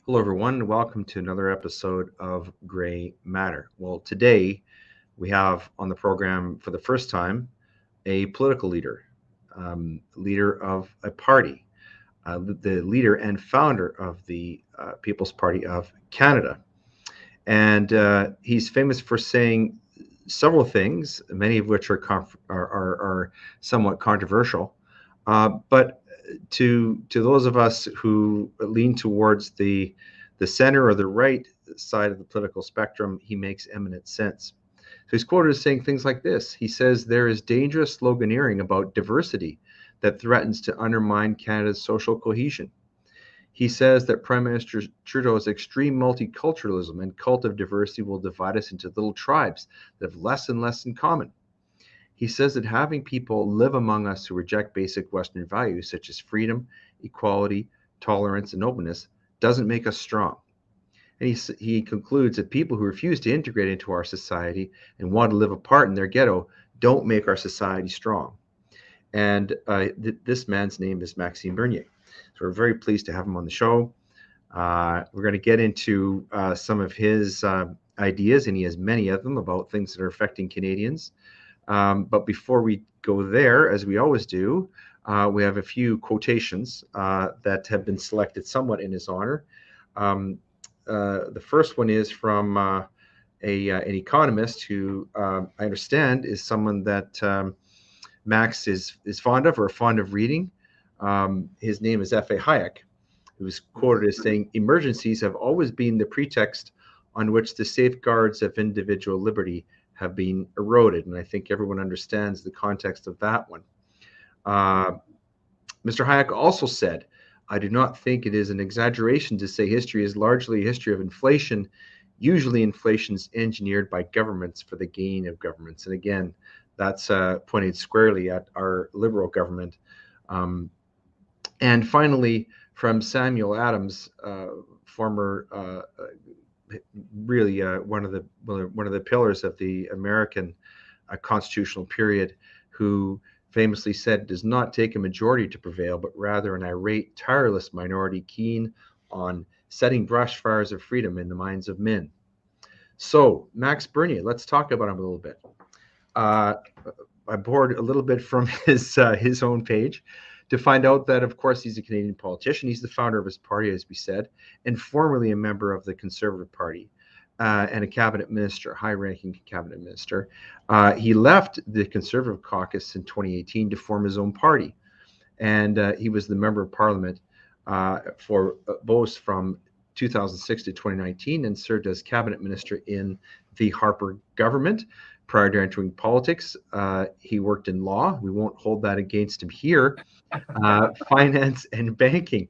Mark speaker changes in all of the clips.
Speaker 1: Hello, everyone, and welcome to another episode of Gray Matter. Well, today we have on the program for the first time a political leader, leader of a party, the leader and founder of the People's Party of Canada. And he's famous for saying several things, many of which are somewhat controversial. But to those of us who lean towards the center or the right side of the political spectrum, he makes eminent sense. So he's quoted as saying things like this. He says, "There is dangerous sloganeering about diversity that threatens to undermine Canada's social cohesion." He says that Prime Minister Trudeau's extreme multiculturalism and cult of diversity will divide us into little tribes that have less and less in common. He says that having people live among us who reject basic Western values such as freedom, equality, tolerance, and openness doesn't make us strong. And he concludes that people who refuse to integrate into our society and want to live apart in their ghetto don't make our society strong. And this man's name is Maxime Bernier. So we're very pleased to have him on the show. We're going to get into some of his ideas, and he has many of them about things that are affecting Canadians. But before we go there, as we always do, we have a few quotations that have been selected somewhat in his honor. The first one is from an economist who I understand is someone that Max is fond of or fond of reading. His name is F.A. Hayek, who is quoted as saying, "Emergencies have always been the pretext on which the safeguards of individual liberty have been eroded." And I think everyone understands the context of that one. Mr. Hayek also said, "I do not think it is an exaggeration to say history is largely a history of inflation. Usually inflation is engineered by governments for the gain of governments." And again, that's pointed squarely at our Liberal government. And finally, from Samuel Adams, former really one of the pillars of the American constitutional period, who famously said, "It does not take a majority to prevail, but rather an irate, tireless minority keen on setting brush fires of freedom in the minds of men." So, Max Bernier, let's talk about him a little bit. I borrowed a little bit from his own page to find out that, of course, he's a Canadian politician. He's the founder of his party, as we said, and formerly a member of the Conservative Party and a cabinet minister, high-ranking cabinet minister. He left the Conservative caucus in 2018 to form his own party, and he was the member of Parliament for Beauce from 2006 to 2019 and served as cabinet minister in the Harper government. Prior to entering politics, he worked in law. We won't hold that against him here. Finance and banking.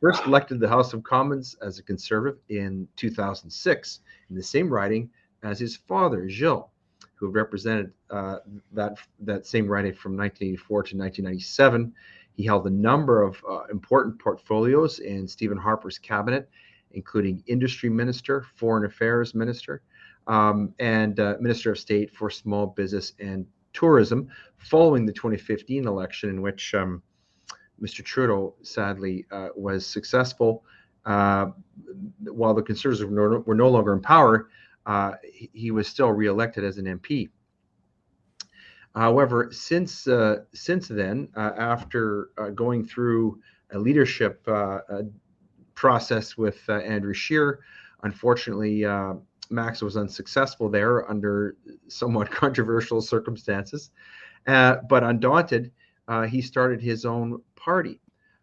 Speaker 1: First elected to the House of Commons as a Conservative in 2006, in the same riding as his father, Gilles, who represented that same riding from 1984 to 1997. He held a number of important portfolios in Stephen Harper's cabinet, including Industry Minister, Foreign Affairs Minister, and Minister of State for Small Business and Tourism, following the 2015 election, in which Mr. Trudeau sadly was successful. While the Conservatives were no longer in power, he was still re-elected as an MP. However, since then, after going through a leadership process with Andrew Scheer, unfortunately, Max was unsuccessful there under somewhat controversial circumstances. But undaunted, he started his own party.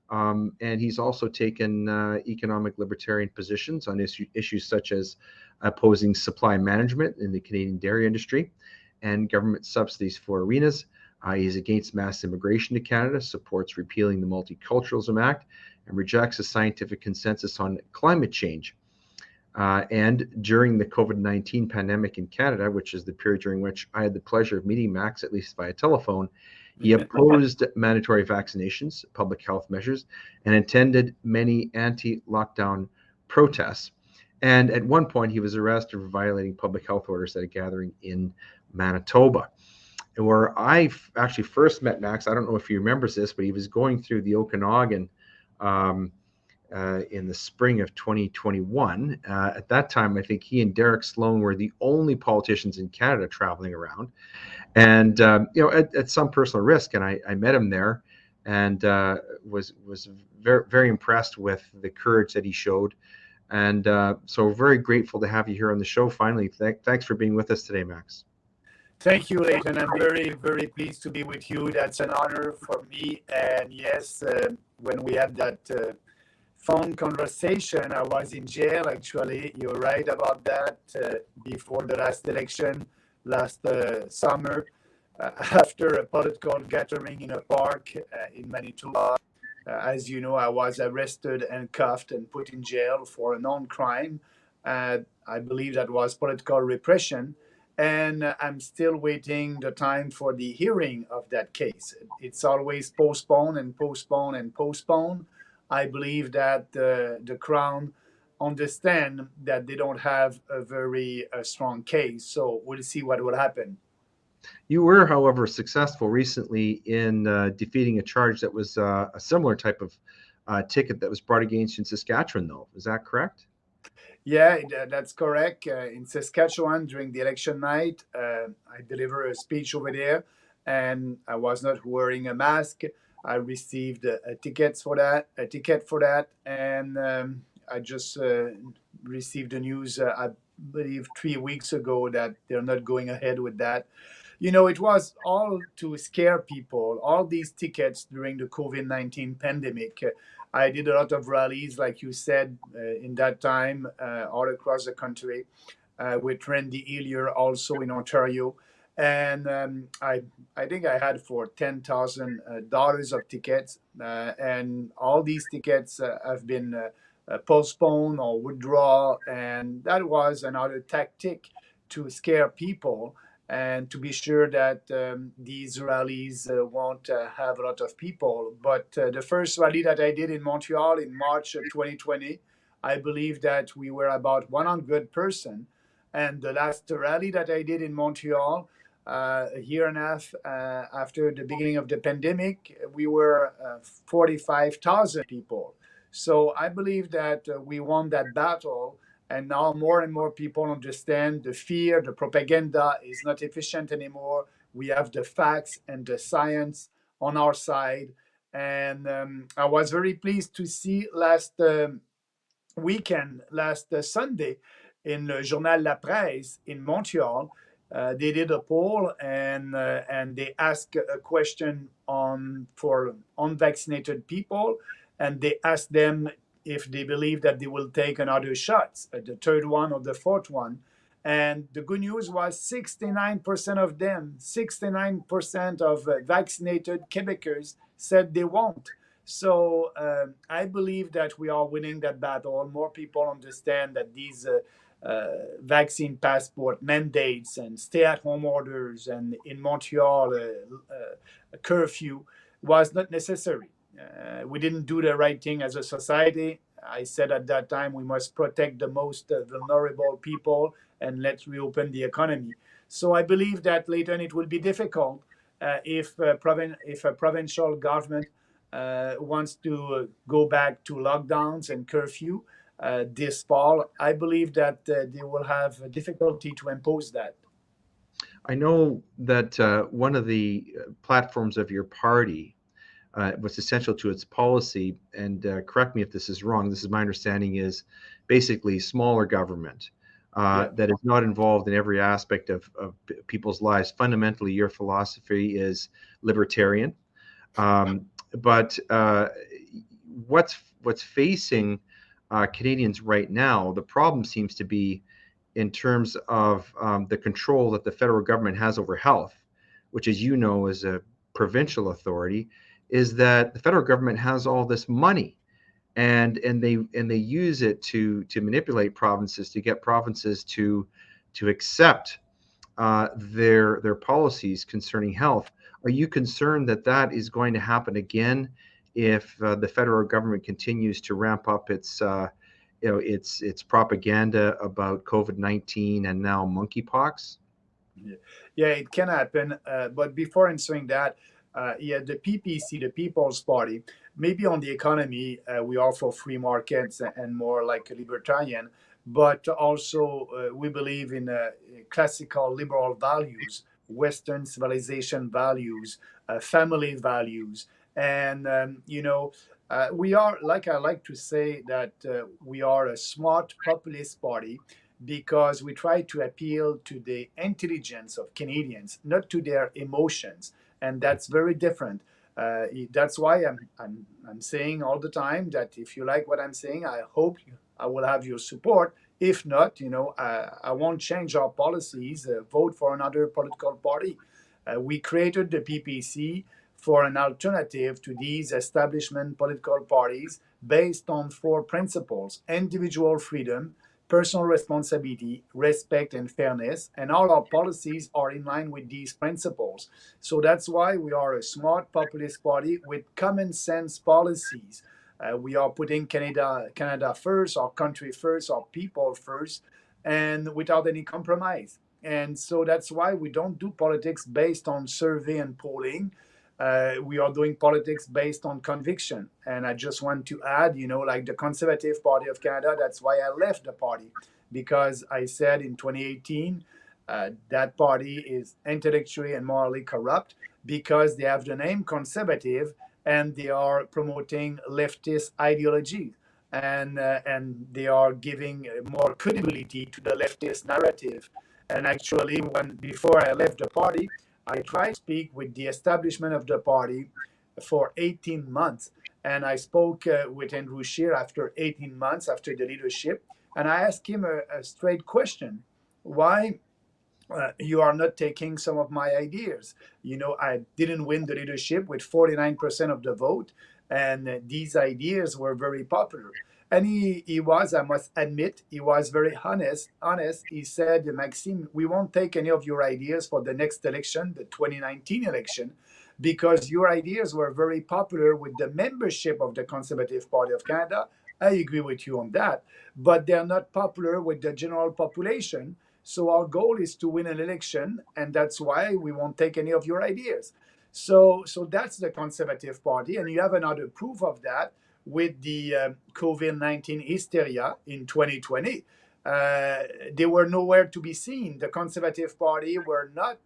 Speaker 1: And he's also taken economic libertarian positions on issues such as opposing supply management in the Canadian dairy industry and government subsidies for arenas. He's against mass immigration to Canada, supports repealing the Multiculturalism Act, and rejects a scientific consensus on climate change. And during the COVID-19 pandemic in Canada, which is the period during which I had the pleasure of meeting Max, at least via telephone, he opposed mandatory vaccinations, public health measures, and attended many anti-lockdown protests. And at one point, he was arrested for violating public health orders at a gathering in Manitoba, where I actually first met Max. I don't know if he remembers this, but he was going through the Okanagan in the spring of 2021. At that time, I think he and Derek Sloan were the only politicians in Canada traveling around, and at some personal risk. And I met him there, and was very very impressed with the courage that he showed. And so we're very grateful to have you here on the show. Finally, thanks for being with us today, Max.
Speaker 2: Thank you, Leighton. I'm very, very pleased to be with you. That's an honor for me. And yes, when we had that phone conversation, I was in jail, actually. You're right about that. Before the last election, last summer, after a political gathering in a park in Manitoba. As you know, I was arrested and cuffed and put in jail for a known crime. I believe that was political repression. And I'm still waiting the time for the hearing of that case. It's always postponed and postponed and postponed. I believe that the Crown understand that they don't have a very strong case. So we'll see what will happen.
Speaker 1: You were, however, successful recently in defeating a charge that was a similar type of ticket that was brought against you in Saskatchewan, though. Is that correct?
Speaker 2: Yeah, that's correct. In Saskatchewan, during the election night, I delivered a speech over there, and I was not wearing a mask. I received a ticket for that, and I just received the news. I believe 3 weeks ago that they're not going ahead with that. You know, it was all to scare people. All these tickets during the COVID-19 pandemic. I did a lot of rallies, like you said, in that time, all across the country, with Randy Hillier also in Ontario. And I think I had for $10,000 of tickets, and all these tickets have been postponed or withdrawn, and that was another tactic to scare people and to be sure that these rallies won't have a lot of people. But the first rally that I did in Montreal in March 2020, I believe that we were about 100%. And the last rally that I did in Montreal, a year and a half after the beginning of the pandemic, we were 45,000 people. So I believe that we won that battle, and now more and more people understand the fear, the propaganda is not efficient anymore. We have the facts and the science on our side. And I was very pleased to see last weekend, last Sunday, in Le Journal La Presse in Montreal, they did a poll, and they asked a question on for unvaccinated people, and they asked them if they believe that they will take another shot, the third one or the fourth one. And the good news was 69% of them, 69% of vaccinated Quebecers said they won't. So I believe that we are winning that battle. More people understand that these vaccine passport mandates and stay-at-home orders, and in Montreal, a curfew was not necessary. We didn't do the right thing as a society. I said at that time we must protect the most vulnerable people and let's reopen the economy. So I believe that later on it will be difficult if a provincial government wants to go back to lockdowns and curfew this fall. I believe that they will have difficulty to impose that.
Speaker 1: I know that one of the platforms of your party was essential to its policy, and correct me if this is wrong. This is my understanding is basically smaller government
Speaker 2: Yeah.
Speaker 1: that is not involved in every aspect of people's lives. Fundamentally, your philosophy is libertarian, but what's facing Canadians right now, the problem seems to be in terms of the control that the federal government has over health, which, as you know, is a provincial authority, is that the federal government has all this money, and they use it to manipulate provinces, to get provinces to accept their policies concerning health. Are you concerned that that is going to happen again if the federal government continues to ramp up its propaganda about COVID-19 and now monkeypox?
Speaker 2: Yeah, it can happen. But before answering that, yeah, the PPC, the People's Party, maybe on the economy, we are for free markets and more like a libertarian, but also we believe in classical liberal values, Western civilization values, family values. And, we are, like I like to say, that we are a smart populist party because we try to appeal to the intelligence of Canadians, not to their emotions. And that's very different. That's why I'm saying all the time that if you like what I'm saying, I hope I will have your support. If not, I won't change our policies. Vote for another political party. We created the PPC for an alternative to these establishment political parties based on four principles: individual freedom, personal responsibility, respect, and fairness. And all our policies are in line with these principles. So that's why we are a smart populist party with common sense policies. We are putting Canada first, our country first, our people first, and without any compromise. And so that's why we don't do politics based on survey and polling. We are doing politics based on conviction. And I just want to add, like the Conservative Party of Canada, that's why I left the party, because I said in 2018 that party is intellectually and morally corrupt because they have the name conservative and they are promoting leftist ideology, and they are giving more credibility to the leftist narrative. And actually, when before I left the party, I tried to speak with the establishment of the party for 18 months. And I spoke with Andrew Scheer after 18 months after the leadership. And I asked him a straight question: why you are not taking some of my ideas? I didn't win the leadership with 49% of the vote, and these ideas were very popular. And he was, I must admit, he was very honest. He said, Maxime, we won't take any of your ideas for the next election, the 2019 election, because your ideas were very popular with the membership of the Conservative Party of Canada. I agree with you on that, but they're not popular with the general population. So our goal is to win an election, and that's why we won't take any of your ideas. So that's the Conservative Party, and you have another proof of that with the COVID-19 hysteria in 2020. They were nowhere to be seen. The Conservative Party were not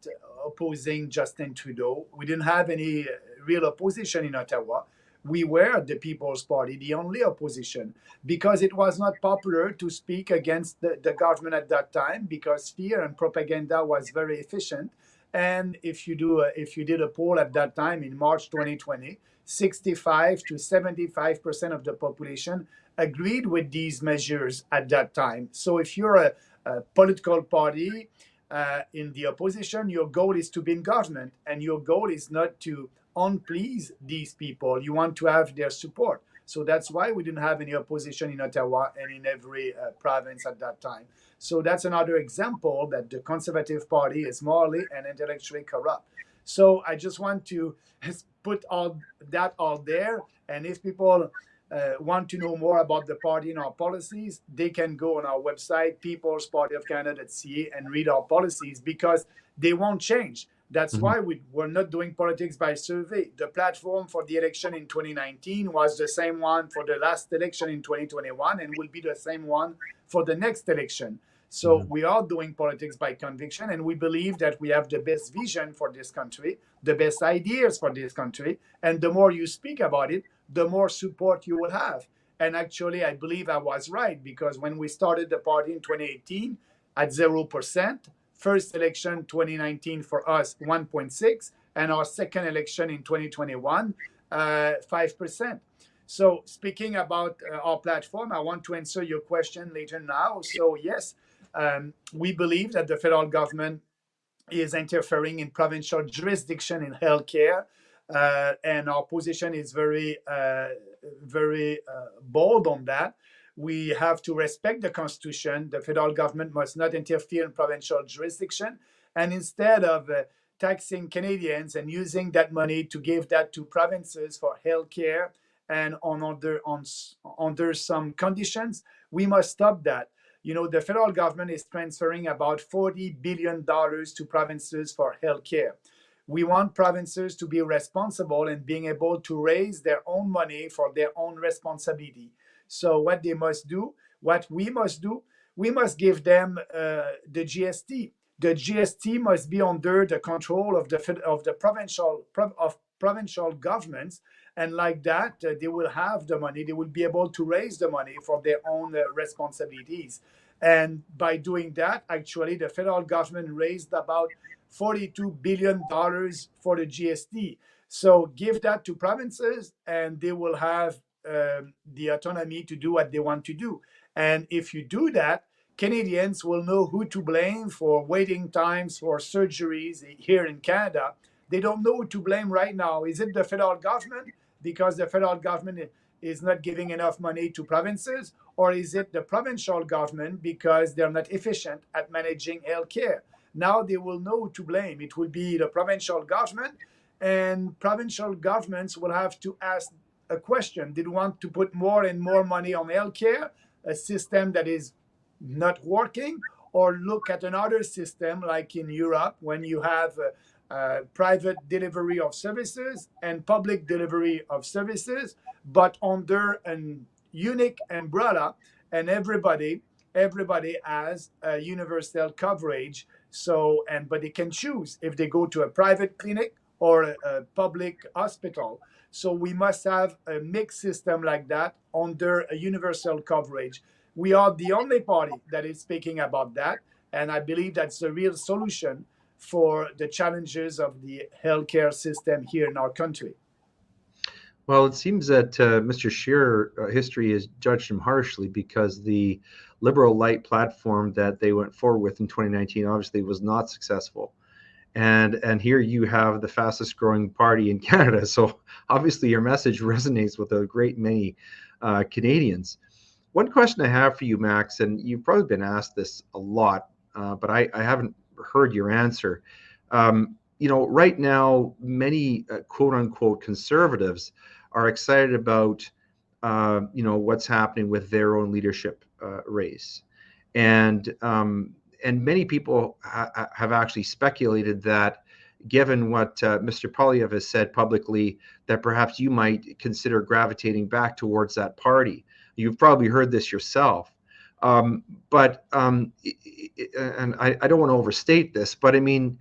Speaker 2: opposing Justin Trudeau. We didn't have any real opposition in Ottawa. We were the People's Party, the only opposition, because it was not popular to speak against the government at that time, because fear and propaganda was very efficient. And if you did a poll at that time in March 2020, 65 to 75% of the population agreed with these measures at that time. So if you're a political party in the opposition, your goal is to be in government, and your goal is not to unplease these people. You want to have their support. So that's why we didn't have any opposition in Ottawa and in every province at that time. So that's another example that the Conservative Party is morally and intellectually corrupt. So I just want to put all that out there. And if people want to know more about the party and our policies, they can go on our website, peoplespartyofcanada.ca, and read our policies, because they won't change. That's why we're not doing politics by survey. The platform for the election in 2019 was the same one for the last election in 2021 and will be the same one for the next election. So we are doing politics by conviction, and we believe that we have the best vision for this country, the best ideas for this country. And the more you speak about it, the more support you will have. And actually, I believe I was right, because when we started the party in 2018 at 0%, first election 2019 for us 1.6, and our second election in 2021 5%. So speaking about our platform, I want to answer your question later now. So yes, we believe that the federal government is interfering in provincial jurisdiction in healthcare, and our position is very bold on that. We have to respect the Constitution. The federal government must not interfere in provincial jurisdiction. And instead of taxing Canadians and using that money to give that to provinces for healthcare and under some conditions, we must stop that. The federal government is transferring about $40 billion to provinces for healthcare. We want provinces to be responsible and being able to raise their own money for their own responsibility. So what they must do, what we must do, we must give them the GST. The GST must be under the control of the provincial governments, and like that, they will have the money. They will be able to raise the money for their own responsibilities. And by doing that, actually, the federal government raised about $42 billion for the GST. So give that to provinces, and they will have the autonomy to do what they want to do. And if you do that, Canadians will know who to blame for waiting times for surgeries here in Canada. They don't know who to blame right now. Is it the federal government because the federal government is not giving enough money to provinces? Or is it the provincial government because they're not efficient at managing healthcare? Now they will know who to blame. It will be the provincial government, and provincial governments will have to ask a question. They want to put more and more money on healthcare, a system that is not working, or look at another system like in Europe when you have private delivery of services and public delivery of services, but under an unique umbrella, and everybody has a universal coverage. So, and but they can choose if they go to a private clinic or a public hospital. So we must have a mixed system like that under a universal coverage. We are the only party that is speaking about that, and I believe that's the real solution for the challenges of the healthcare system here in our country.
Speaker 1: Well, it seems that Mr. Scheer history has judged him harshly because the Liberal Light platform that they went forward with in 2019 obviously was not successful. And here you have the fastest growing party in Canada. So obviously your message resonates with a great many Canadians. One question I have for you, Max, and you've probably been asked this a lot, but I haven't heard your answer. Right now, many quote unquote conservatives are excited about, what's happening with their own leadership race. And many people have actually speculated that, given what Mr. Poilievre has said publicly, that perhaps you might consider gravitating back towards that party. You've probably heard this yourself. But and I don't want to overstate this, but I mean,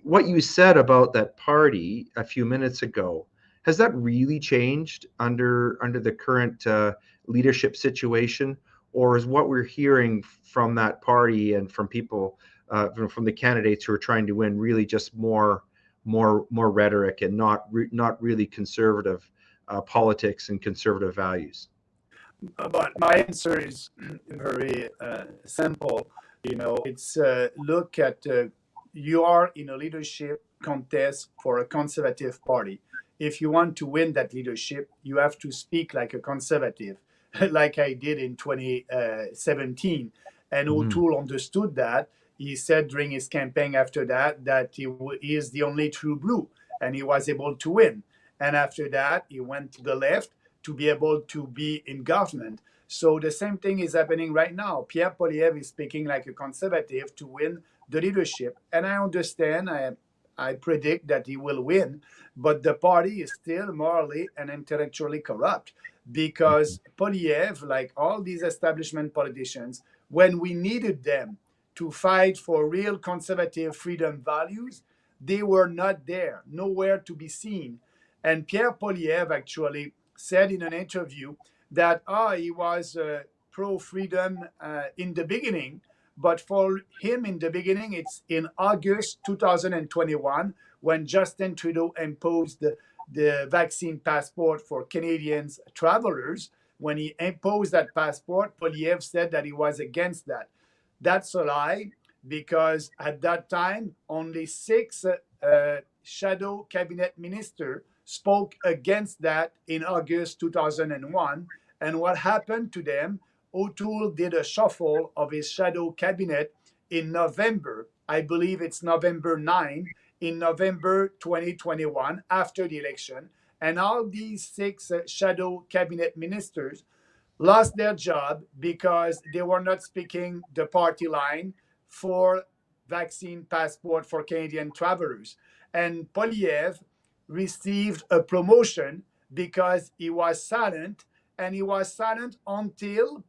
Speaker 1: what you said about that party a few minutes ago, has that really changed under the current leadership situation? Or is what we're hearing from that party and from people, from the candidates who are trying to win, really just more rhetoric and not really conservative politics and conservative values?
Speaker 2: But my answer is very simple. It's look at you are in a leadership contest for a conservative party. If you want to win that leadership, you have to speak like a conservative, like I did in 2017. And
Speaker 1: Mhm.
Speaker 2: O'Toole understood that. He said during his campaign after that he is the only true blue, and he was able to win. And after that, he went to the left to be able to be in government. So the same thing is happening right now. Pierre Poilievre is speaking like a conservative to win the leadership. And I understand, I predict that he will win, but the party is still morally and intellectually corrupt because Poilievre, like all these establishment politicians, when we needed them to fight for real conservative freedom values, they were not there, nowhere to be seen. And Pierre Poilievre actually said in an interview that he was pro freedom in the beginning, but for him in the beginning, it's in August 2021 when Justin Trudeau imposed the vaccine passport for Canadians travelers. When he imposed that passport, Poilievre said that he was against that. That's a lie because at that time, only six shadow cabinet ministers spoke against that in August 2001. And what happened to them? O'Toole did a shuffle of his shadow cabinet in November. I believe it's November 9, in November 2021, after the election. And all these six shadow cabinet ministers lost their job because they were not speaking the party line for vaccine passport for Canadian travelers. And Polyev received a promotion because he was silent, and he was silent until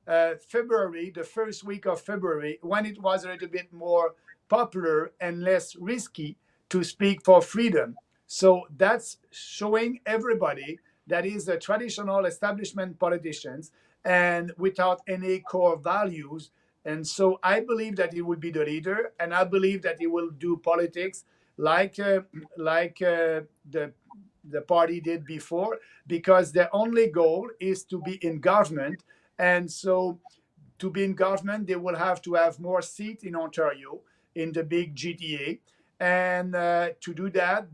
Speaker 2: February, the first week of February, when it was a little bit more popular and less risky to speak for freedom. So that's showing everybody that is a traditional establishment politicians and without any core values. And so I believe that he will be the leader, and I believe that he will do politics like uh, like the party did before, because their only goal is to be in government. And so to be in government, they will have to have more seats in Ontario, in the big GTA. And to do that,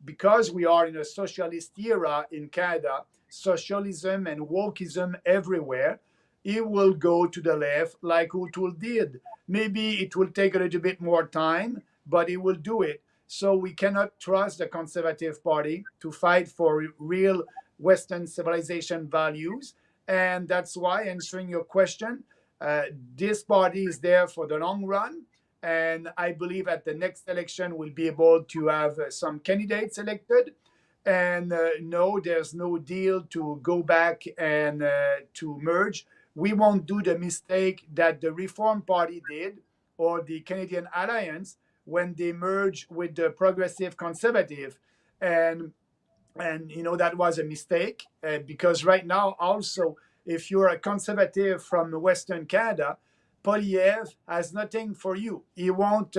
Speaker 2: because we are in a socialist era in Canada, socialism and wokeism everywhere, it will go to the left like O'Toole did. Maybe it will take a little bit more time, but it will do it. So we cannot trust the Conservative Party to fight for real Western civilization values. And that's why, answering your question, uh, this party is there for the long run. And I believe at the next election, we'll be able to have some candidates elected. And no, there's no deal to go back and to merge. We won't do the mistake that the Reform Party did, or the Canadian Alliance, when they merged with the Progressive Conservative. And that was a mistake, because right now also, if you're a conservative from Western Canada, Polyev has nothing for you. He won't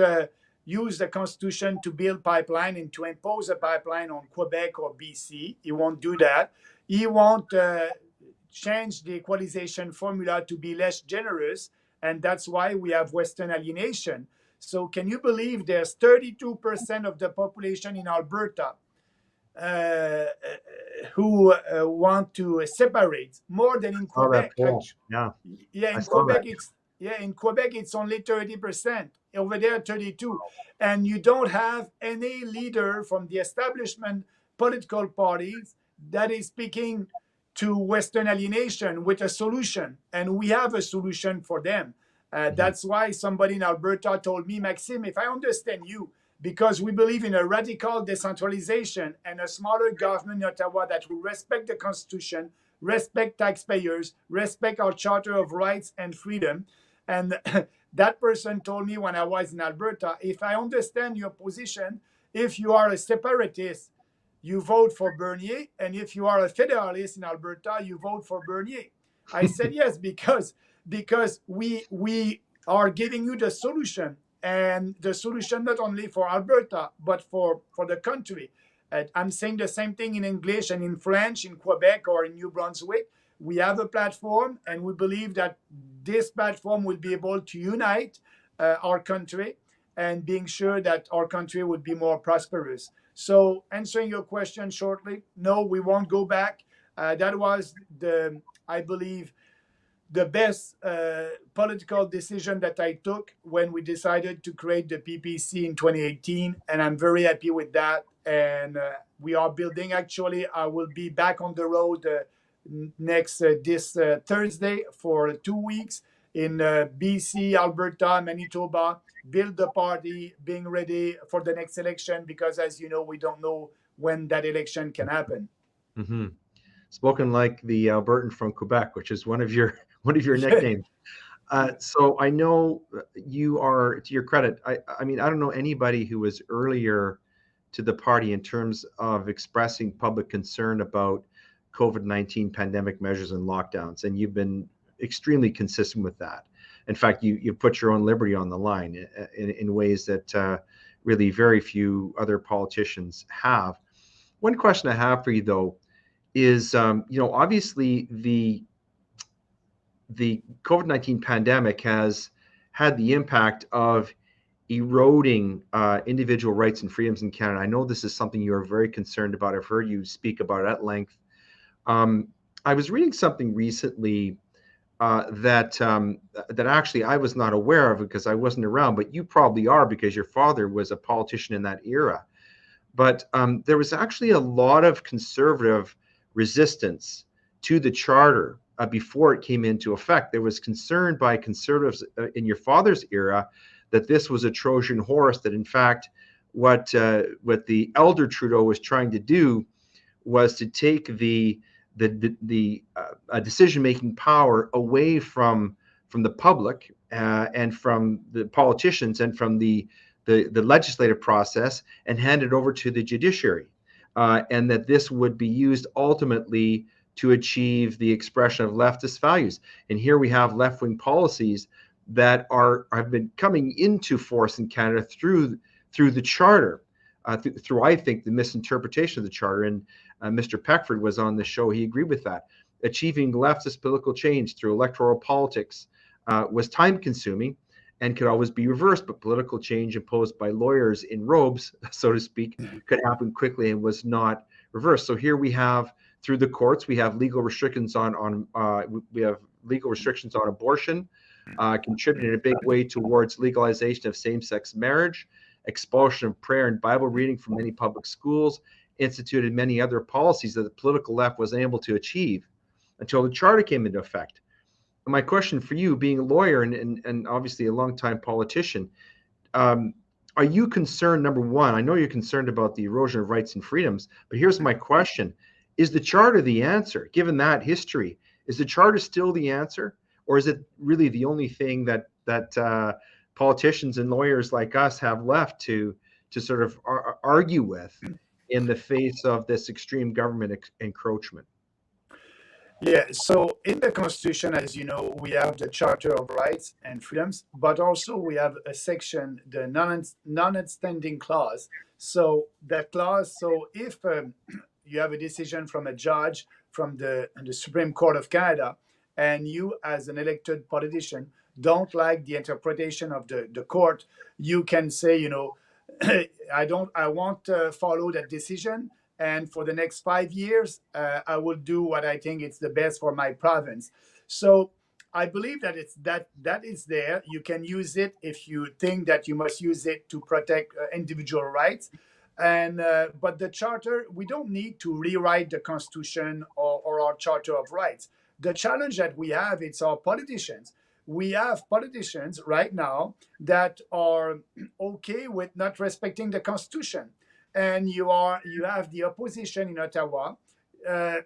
Speaker 2: use the constitution to build pipeline and to impose a pipeline on Quebec or BC. He won't do that. He won't change the equalization formula to be less generous, and that's why we have Western alienation. So can you believe there's 32% of the population in Alberta uh, who want to separate, more than in
Speaker 1: Saw that
Speaker 2: Quebec.
Speaker 1: poll. Yeah,
Speaker 2: Yeah,
Speaker 1: I
Speaker 2: in
Speaker 1: saw
Speaker 2: Quebec
Speaker 1: that.
Speaker 2: it's only 30%. Over there, 32, and you don't have any leader from the establishment political parties that is speaking to Western alienation with a solution, and we have a solution for them.
Speaker 1: Mhm.
Speaker 2: That's why somebody in Alberta told me, Maxime, if I understand you, because we believe in a radical decentralization and a smaller government in Ottawa that will respect the Constitution, respect taxpayers, respect our Charter of Rights and Freedom. And that person told me when I was in Alberta, if I understand your position, if you are a separatist, you vote for Bernier. And if you are a federalist in Alberta, you vote for Bernier. I said yes, because we are giving you the solution, and the solution not only for Alberta but for the country. I'm saying the same thing in English and in French in Quebec or in New Brunswick. We have a platform, and we believe that this platform will be able to unite our country, and being sure that our country would be more prosperous. So, answering your question shortly, no, we won't go back. That was I believe, the best political decision that I took when we decided to create the PPC in 2018, and I'm very happy with that. And we are building. Actually, I will be back on the road next this Thursday for 2 weeks in BC, Alberta, Manitoba. Build the party, being ready for the next election, because, as you know, we don't know when that election can happen.
Speaker 1: Mhm. Spoken like the Albertan from Quebec, which is one of your one of your nicknames. So I know you are, to your credit, I mean, I don't know anybody who was earlier to the party in terms of expressing public concern about COVID-19 pandemic measures and lockdowns, and you've been extremely consistent with that. In fact, you put your own liberty on the line in ways that really very few other politicians have. One question I have for you, though, is obviously the COVID-19 pandemic has had the impact of eroding individual rights and freedoms in Canada. I know this is something you are very concerned about. I've heard you speak about it at length. Um, I was reading something recently that actually I was not aware of because I wasn't around, but you probably are because your father was a politician in that era. But there was actually a lot of conservative resistance to the charter before it came into effect. There was concern by conservatives in your father's era that this was a Trojan horse, that in fact what the elder Trudeau was trying to do was to take the decision making power away from the public and from the politicians and from the legislative process and hand it over to the judiciary, and that this would be used ultimately to achieve the expression of leftist values. And here we have left-wing policies that have been coming into force in Canada through the charter, through I think the misinterpretation of the charter. And Mr. Peckford was on the show; he agreed with that. Achieving leftist political change through electoral politics was time-consuming and could always be reversed, but political change imposed by lawyers in robes, so to speak, could happen quickly and was not reversed. So here we have, through the courts, we have legal restrictions on abortion, contributing in a big way towards legalization of same-sex marriage, expulsion of prayer and Bible reading from many public schools, instituted many other policies that the political left was unable to achieve until the charter came into effect. And my question for you, being a lawyer and obviously a longtime politician, are you concerned, number one, I know you're concerned about the erosion of rights and freedoms, but here's my question. Is the charter the answer? Given that history, is the charter still the answer? Or is it really the only thing that politicians and lawyers like us have left to sort of argue with in the face of this extreme government encroachment?
Speaker 2: Yeah, so in the Constitution, as you know, we have the Charter of Rights and Freedoms, but also we have a section, the non-extending clause. So that clause, so if you have a decision from a judge from the Supreme Court of Canada, and you as an elected politician don't like the interpretation of the court, you can say, I won't follow that decision. And for the next 5 years, I will do what I think it's the best for my province. So I believe that that is there. You can use it if you think that you must use it to protect individual rights. And but the charter, we don't need to rewrite the Constitution or our Charter of Rights. The challenge that we have, it's our politicians. We have politicians right now that are okay with not respecting the Constitution, and you have the opposition in Ottawa, uh,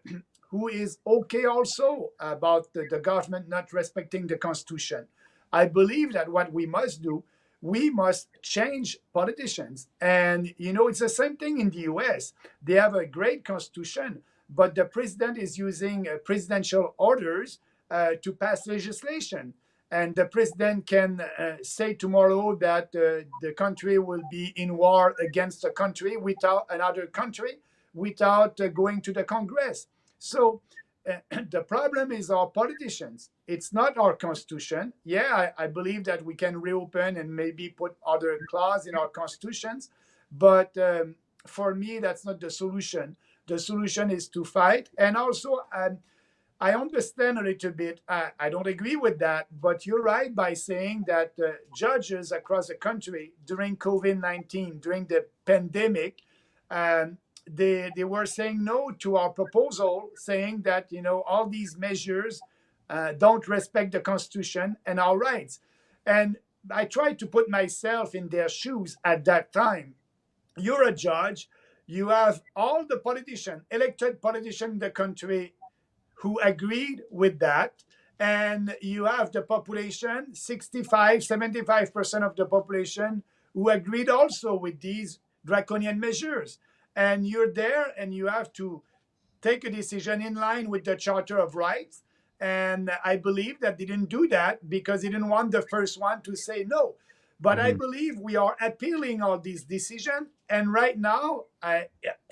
Speaker 2: who is okay also about the government not respecting the Constitution. I believe that what we must do, we must change politicians. And it's the same thing in the US. They have a great Constitution, but the president is using presidential orders to pass legislation. And the president can say tomorrow that the country will be in war against a country without another country, without going to the Congress. So the problem is our politicians. It's not our Constitution. Yeah, I believe that we can reopen and maybe put other clause in our constitutions, but for me, that's not the solution. The solution is to fight. And also, I understand a little bit. I don't agree with that, but you're right by saying that judges across the country during COVID-19, during the pandemic, um, they were saying no to our proposal, saying that all these measures don't respect the Constitution and our rights. And I tried to put myself in their shoes at that time. You're a judge. You have all the politicians, elected politicians in the country who agreed with that. And you have the population, 65, 75% of the population who agreed also with these draconian measures. And you're there and you have to take a decision in line with the Charter of Rights. And I believe that they didn't do that because they didn't want the first one to say no. But I
Speaker 1: Mm-hmm.
Speaker 2: believe we are appealing all these decisions. And right now,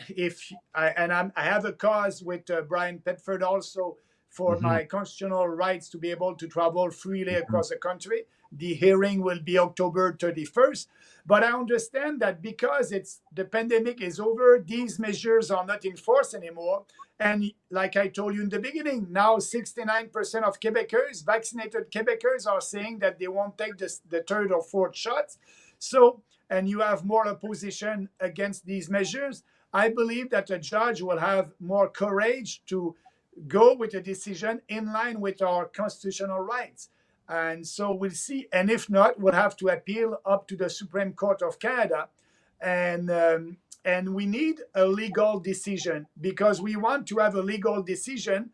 Speaker 2: if I and I have a cause with Brian Petford also for
Speaker 1: Mm-hmm.
Speaker 2: my constitutional rights to be able to travel freely
Speaker 1: Mm-hmm.
Speaker 2: across the country. The hearing will be October 31st. But I understand that because the pandemic is over, these measures are not in force anymore. And like I told you in the beginning, now 69% of Quebecers, vaccinated Quebecers, are saying that they won't take the third or fourth shots. So, and you have more opposition against these measures. I believe that a judge will have more courage to go with a decision in line with our constitutional rights. And so we'll see. And if not, we'll have to appeal up to the Supreme Court of Canada. And we need a legal decision, because we want to have a legal decision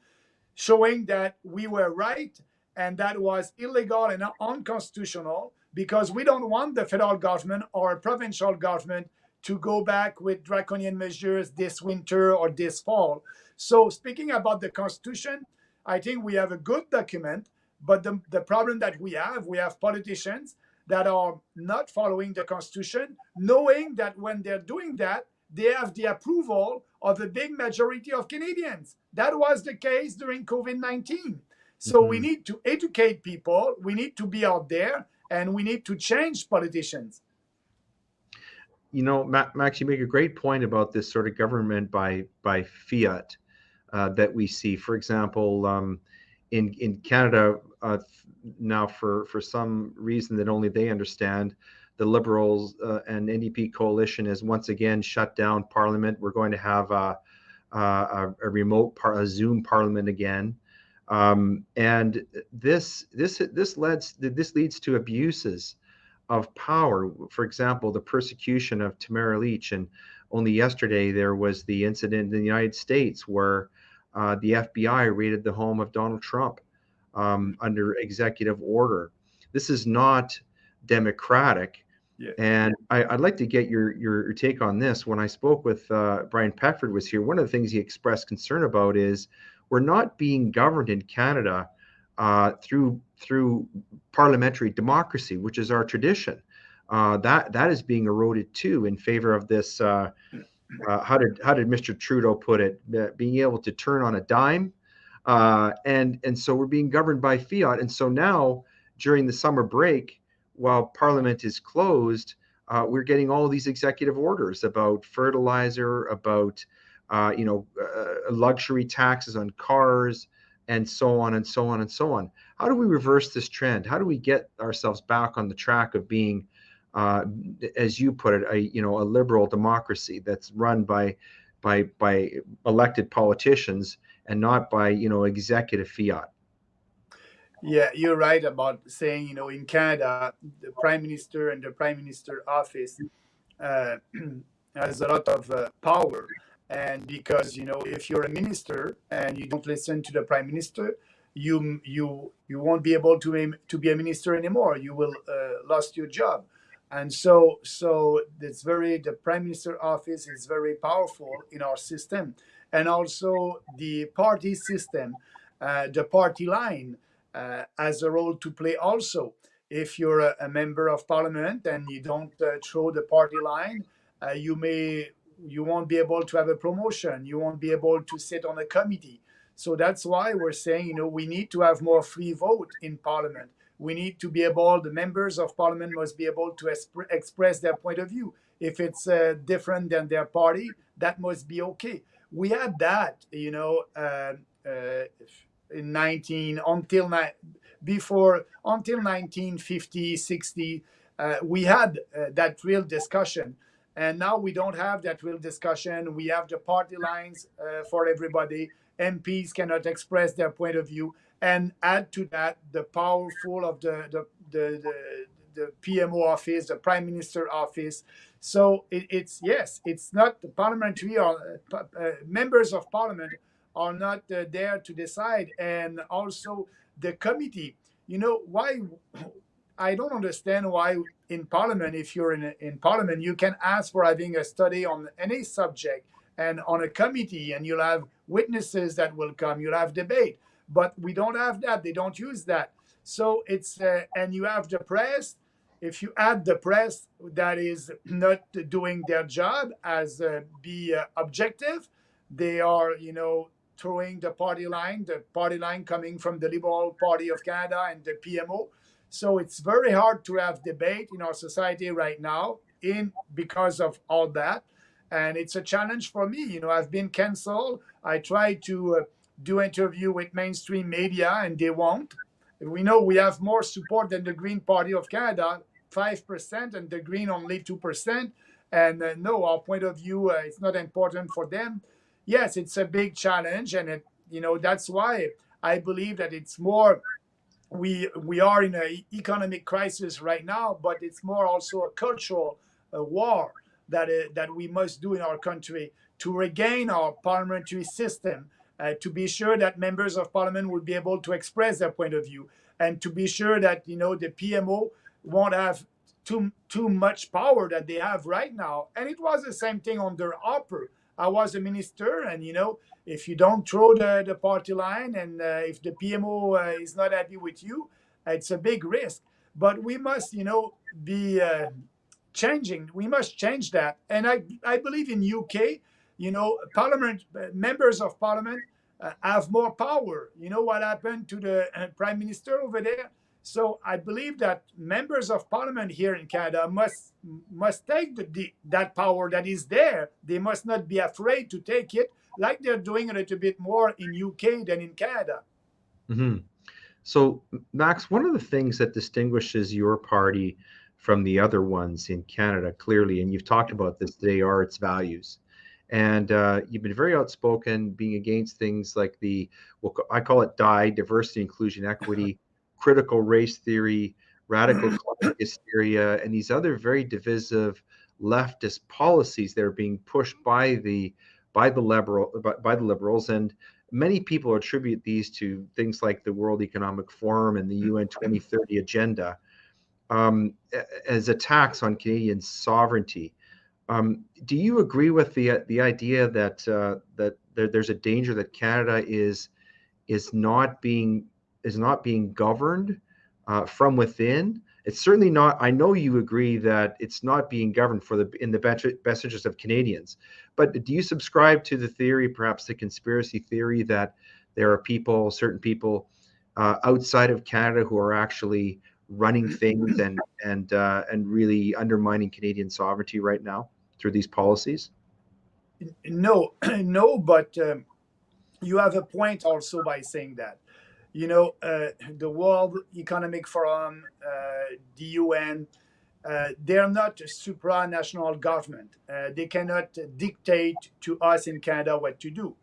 Speaker 2: showing that we were right and that was illegal and unconstitutional, because we don't want the federal government or provincial government to go back with draconian measures this winter or this fall. So, speaking about the Constitution, I think we have a good document, but the problem that we have politicians that are not following the Constitution, knowing that when they're doing that, they have the approval of a big majority of Canadians. That was the case during COVID-19. So we
Speaker 1: Mhm.
Speaker 2: need to educate people, we need to be out there, and we need to change politicians.
Speaker 1: Max, you make a great point about this sort of government by fiat that we see. For example, in Canada now, for some reason that only they understand, the Liberals and NDP coalition has once again shut down Parliament. We're going to have a remote a Zoom Parliament again, and this leads to abuses of power. For example, the persecution of Tamara Leach, and only yesterday there was the incident in the United States where the FBI raided the home of Donald Trump under executive order. This is not democratic.
Speaker 2: Yeah.
Speaker 1: And I'd like to get your take on this. When I spoke with Brian Peckford was here, one of the things he expressed concern about is we're not being governed in Canada through parliamentary democracy, which is our tradition. That is being eroded too in favor of this. How did Mr. Trudeau put it? Being able to turn on a dime, and so we're being governed by fiat. And so now during the summer break, while Parliament is closed, we're getting all these executive orders about fertilizer, about luxury taxes on cars, and so on and so on and so on. How do we reverse this trend? How do we get ourselves back on the track of being, as you put it, a liberal democracy that's run by elected politicians and not by executive fiat?
Speaker 2: Yeah, you're right about saying, in Canada, the Prime Minister and the Prime Minister office uh, has a lot of power. And because, if you're a minister and you don't listen to the Prime Minister, you won't be able to be a minister anymore. You will lost your job. And so the Prime Minister office is very powerful in our system. And also the party system, the party line has a role to play also. If you're a member of parliament and you don't throw the party line, you won't be able to have a promotion. You won't be able to sit on a committee. So that's why we're saying, we need to have more free vote in parliament. We need to be able, the members of parliament must be able to express their point of view. If it's different than their party, that must be okay. We had that, in 19 until before until 1950, 60, we had that real discussion. And now we don't have that real discussion. We have the party lines for everybody. MPs cannot express their point of view. And add to that the powerful of the PMO office, the Prime Minister office. So it's not the parliamentary or members of parliament are not there to decide. And also the committee. Why? I don't understand why in Parliament, if you're in Parliament, you can ask for having a study on any subject and on a committee, and you'll have witnesses that will come, you'll have debate. But we don't have that. They don't use that. So and you have the press. If you add the press that is not doing their job as be objective, they are, throwing the party line coming from the Liberal Party of Canada and the PMO. So it's very hard to have debate in our society right now because of all that. And it's a challenge for me. I've been canceled. I try to do interview with mainstream media and they won't. We know we have more support than the Green Party of Canada, 5%, and the Green only 2%. And no, our point of view, it's not important for them. Yes, it's a big challenge. And, that's why I believe that it's more we are in an economic crisis right now, but it's more also a cultural war. that we must do in our country to regain our parliamentary system, to be sure that members of parliament will be able to express their point of view, and to be sure that the PMO won't have too much power that they have right now. And it was the same thing under Harper. I was a minister, and if you don't throw the party line, and if the PMO is not happy with you, it's a big risk. But we must, be changing. We must change that. And I believe in UK, Parliament members of Parliament have more power. You know what happened to the Prime Minister over there? So I believe that members of Parliament here in Canada must take that power that is there. They must not be afraid to take it, like they're doing a little bit more in UK than in Canada.
Speaker 1: Mm-hmm. So, Max, one of the things that distinguishes your party from the other ones in Canada, clearly, and you've talked about this today, are its values. And you've been very outspoken, being against things like I call it DIE, diversity, inclusion, equity, critical race theory, radical climate hysteria, and these other very divisive leftist policies that are being pushed by the liberals. And many people attribute these to things like the World Economic Forum and the UN 2030 agenda as attacks on Canadian sovereignty. Do you agree with the idea that there's a danger that Canada is not being governed from within? It's certainly not. I know you agree that it's not being governed in the best interest of Canadians. But do you subscribe to the theory, perhaps the conspiracy theory, that there are certain people outside of Canada who are actually running things and really undermining Canadian sovereignty right now through these policies?
Speaker 2: No, no, but you have a point also by saying that. The World Economic Forum, the UN, they're not a supranational government. They cannot dictate to us in Canada what to do.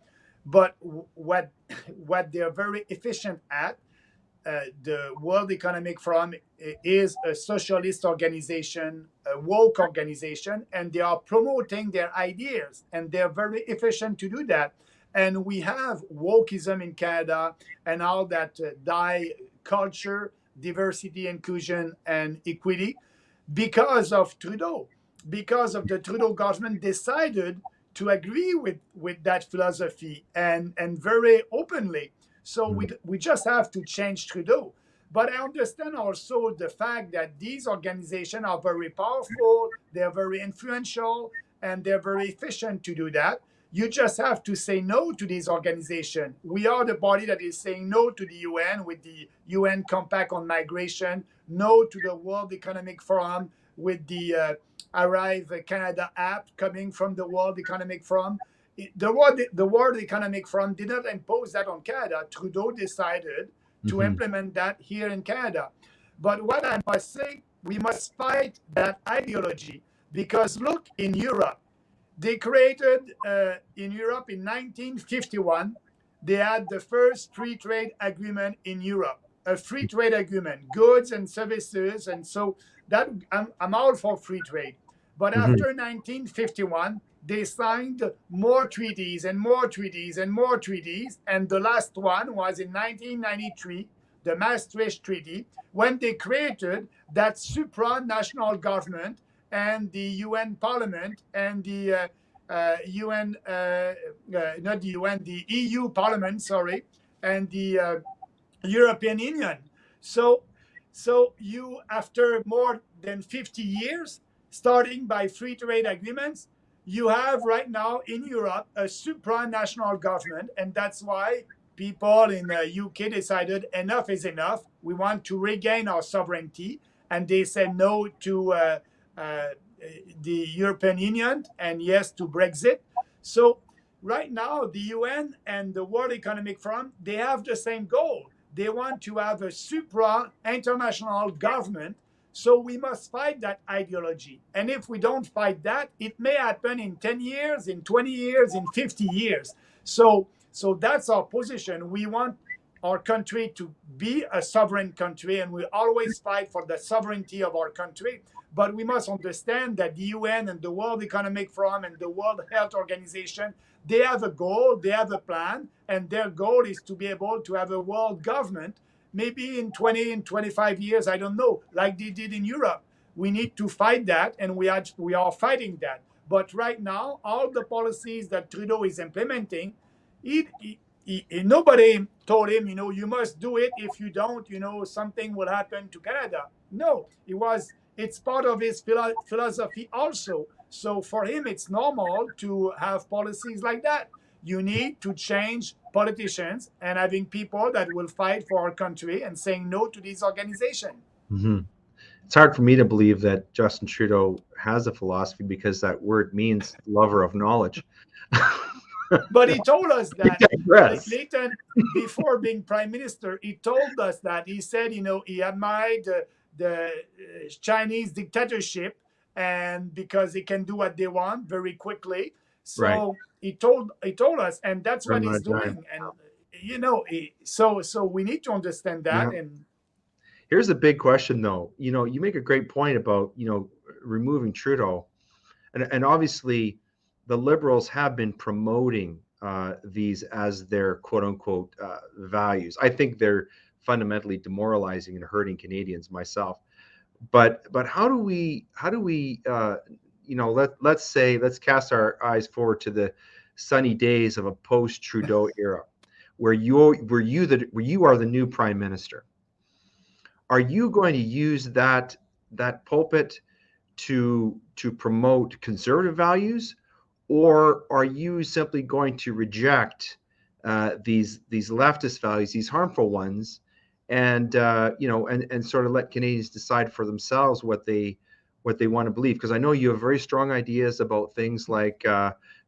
Speaker 2: But what they're very efficient at, the World Economic Forum is a socialist organization, a woke organization, and they are promoting their ideas, and they're very efficient to do that. And we have wokeism in Canada and all that DIE culture, diversity, inclusion, and equity because of Trudeau, because of the Trudeau government decided to agree with that philosophy and very openly. So we just have to change Trudeau. But I understand also the fact that these organizations are very powerful, they're very influential, and they're very efficient to do that. You just have to say no to these organizations. We are the body that is saying no to the UN with the UN Compact on Migration, no to the World Economic Forum with the Arrive Canada app coming from the World Economic Forum. The World Economic Forum did not impose that on Canada. Trudeau decided to implement that here in Canada. But what I must say, we must fight that ideology because look, in Europe, they created, in Europe in 1951, they had the first free trade agreement in Europe, a free trade agreement, goods and services. And so that I'm all for free trade. But after 1951, they signed more treaties and more treaties and more treaties. And the last one was in 1993, the Maastricht Treaty, when they created that supranational government and the UN Parliament and the UN, not the UN, the EU Parliament, sorry, and the European Union. So you, after more than 50 years, starting by free trade agreements, you have right now in Europe a supranational government, and that's why people in the UK decided enough is enough. We want to regain our sovereignty, and they said no to the European Union and yes to Brexit. So right now, the UN and the World Economic Forum, they have the same goal. They want to have a supra-international government. So we must fight that ideology. And if we don't fight that, it may happen in 10 years, in 20 years, in 50 years. So that's our position. We want our country to be a sovereign country, and we always fight for the sovereignty of our country. But we must understand that the UN and the World Economic Forum and the World Health Organization, they have a goal, they have a plan, and their goal is to be able to have a world government, maybe in 20 and 25 years, I don't know, like they did in Europe. We need to fight that, and we are fighting that. But right now, all the policies that Trudeau is implementing, nobody told him, you must do it. If you don't, something will happen to Canada. No, it's part of his philosophy also. So for him, it's normal to have policies like that. You need to change politicians and having people that will fight for our country and saying no to these organizations.
Speaker 1: Hmm. It's hard for me to believe that Justin Trudeau has a philosophy because that word means lover of knowledge.
Speaker 2: But he told us
Speaker 1: I
Speaker 2: that,
Speaker 1: digress.
Speaker 2: Leighton, before being prime minister, he told us that. He said, he admired the Chinese dictatorship, and because they can do what they want very quickly.
Speaker 1: Right.
Speaker 2: So he told us, and that's what
Speaker 1: I'm
Speaker 2: he's
Speaker 1: not giant.
Speaker 2: doing. And so we need to understand
Speaker 1: Yeah.
Speaker 2: that. And
Speaker 1: Here's the big question, though. You make a great point about removing Trudeau, and obviously, the Liberals have been promoting these as their quote unquote values. I think they're fundamentally demoralizing and hurting Canadians myself. But how do we let's cast our eyes forward to the sunny days of a post Trudeau era, where you are the new prime minister. Are you going to use that pulpit to promote conservative values, or are you simply going to reject these leftist values, these harmful ones, and and sort of let Canadians decide for themselves what they want to believe? Because I know you have very strong ideas about things like